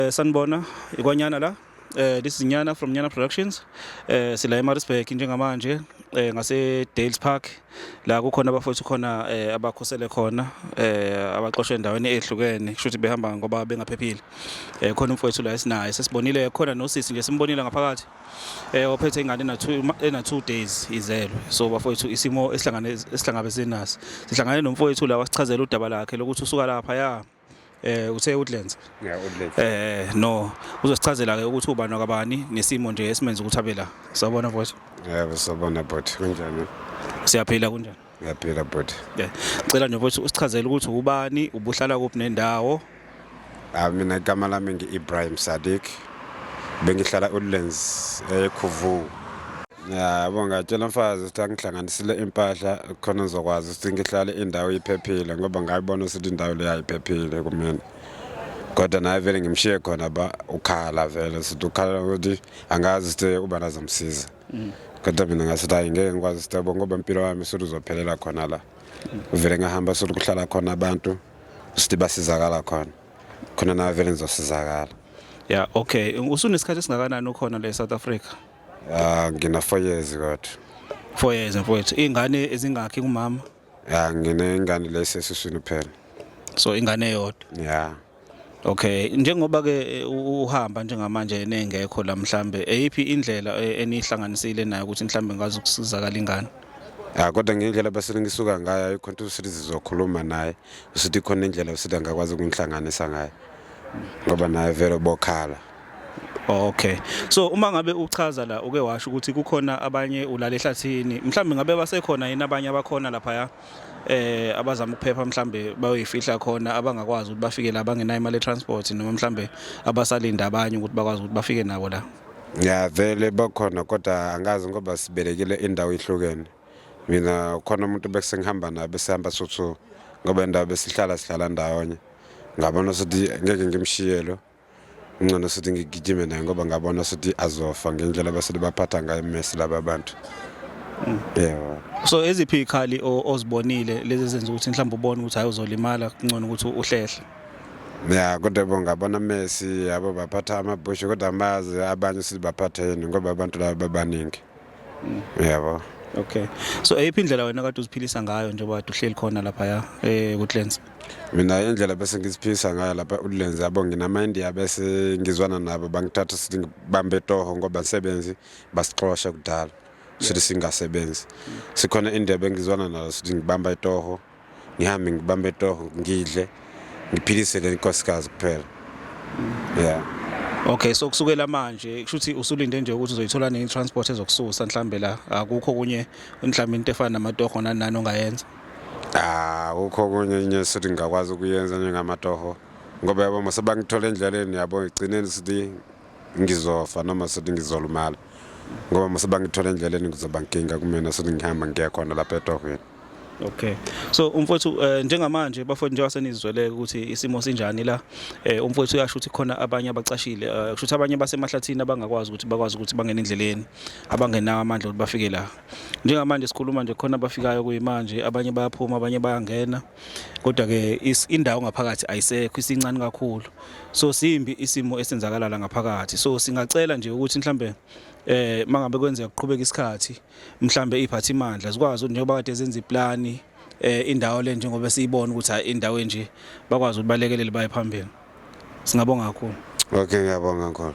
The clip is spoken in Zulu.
Sanibona, ikwanyana la. This is Nyana from Nyana Productions. Sila eMaritzburg njengamanje ngase Dales Park la kukhona abafowethu khona abakhosele khona abaqoshwe endaweni ehlukene kusho ukuthi behamba ngoba bengaphephile. Khona umfowethu la esinaye sesibonile khona nosisi nje simbonile ngaphakathi. Ophethe ingane ena 2 days izelwe. So bafowethu isimo esihlangabezene naso. Sihlangane nomfowethu la wasichazela udaba lakhe lokuthi usuka lapha ya uthe Woodlands. Yeah, Woodlands. No, uzosichazela ke ukuthi ubani wakabani nesimo nje esimenza ukuthi abe la. Sawubona mfowethu. Yebo, sawubona bhuti. Kunjani? Siyaphila kunjani? Ngiyaphila bhuti. Ngicela nje mfowethu usichazele ukuthi ubani, ubuhlala kuphi nendawo. Mina igama lami ngi-Ibrahim Sadiq. Bengihlala Woodlands eKhuvu. Yabo ngatshela mfazi ukuthi angihlanganisile impahla khona ngizokwazi ukuthi ngihlale indawo iphephile ngoba ngayibona ukuthi indawo le ayiphephile kumina. Kodwa naye vele ngimshiye khona ukhala vele ukuthi ukhala ukuthi angazi ukuthi ubani azomsiza. Kodwa mina ngasithi hayi ngeke ngikwazi ukuthi ngoba impilo yami usuthi uzophelela khona la. Vele ngahamba usuthi kuhlala khona abantu usithi basizakala khona. Khona naye vele ngizosizakala. Yeah, okay. Usunesikhathi esingakanani ukhona la eSouth Africa? Ngina 4 years kodwa. 4 years mfowethu. Ingane ezingakhi kumama? Ngine ingane lesesiswini phela. So ingane eyodwa. Yeah. Okay, njengoba ke uhamba njengamanje nengekho la mhlambe eyiphi indlela enihlanganisile nayo ukuthi mhlambe ngazi ukusizakala ingane? Kodwa ngendlela bese ngisuka ngayo ayikho into usithi sizokhuluma naye usithi khona indlela usithi angakwazi ukunhlanganisa ngayo ngoba naye vele bokhala. Okay, so uma ngabe uchaza la uke washo ukuthi kukhona abanye ulala ehlathini mhlambe ngabe basekhona yini abanye abakhona lapha ya abazama ukuphepha mhlambe bayoyifihla khona abangakwazi ukuthi bafike la bangenayo imali transport noma mhlambe abasalinda abanye ukuthi bakwazi ukuthi bafike nabo la? Yeah, vele bakhona kodwa angazi ngoba sibelekile indawo ihlukene. Mina khona umuntu bese ngihamba naye bese hamba sotho ngoba indawo besihlala ndawonye. Ngabona ukuthi ngeke ngimshiyelo. Ngcono sithi ngigijime naye ngoba ngabona sithi azofa ngendlela base baphatha ngayo imesi laba abantu. Yeah. So eziphi ikhali ozibonile lezi ezenza ukuthi mhlawumbe ubone ukuthi hayi uzolimala kungcono ukuthi uhlehle? Yeah, kodwa ngabona Messi yabo baphatha amabhushu kodwa amazi abanye sithi baphatha yini ngoba abantu laba babaningi. Yabo. Okay. So eyiphi indlela wena kade uziphilisa ngayo njengoba kade uhleli khona lapha ya Woodlands? Mina indlela bese ngiziphilisa ngayo lapha Woodlands yabo nginama-India bese ngizwana nabo bangithatha sithi ngibambe toho ngoba ngisebenzi basixosha kudala. Sithi singasebenzi. Sikhona India bengizwana nazo sithi ngibamba itoho. Ngihambe ngibambe itoho ngidle. Ngiphilise le nkosikazi kuphela. Yeah. Okay, so kusukela manje kushuthi usulinde nje ukuthi uzoyithola ne transport ezokususa mhlambe la akukho kunye mhlambe into efana namatoho nani ongayenza? Ukho kunye nje sithi ngakwazi ukuyenza njengamatoho ngoba yabo mase bangithola endleleni yabo igcineni sithi ngizofa noma sithi ngizolumala ngoba mase bangithola endleleni kuzoba inkinga kumina sithi ngihamba ngiya khona lapha etohweni. Okay, so umfowethu njengamanje bafowethu nje wasenizwele ukuthi isimo sinjani la umfowethu uyasho ukuthi khona abanye abacashile kusho ukuthi abanye basemahlathini abangakwazi ukuthi bangene endleleni abangenawo amandla ukuthi bafike la. Njengamanje sikhuluma nje khona abafikayo kuyimanje abanye bayaphuma abanye bayangena kodwa ke indawo ngaphakathi ayisekho isincane kakhulu. So simbi isimo esenzakala la ngaphakathi. So singacela nje ukuthi mhlambe mangabe kwenzeka kuqhubeka isikhathi mhlambe iphathimandla zikwazi njengoba kade zenza iplani indawo le njengoba siyibona ukuthi indawo nje bakwazi ukuthi balekelele baye phambili. Singabonga kakhulu. Okay, ngiyabonga kakhulu.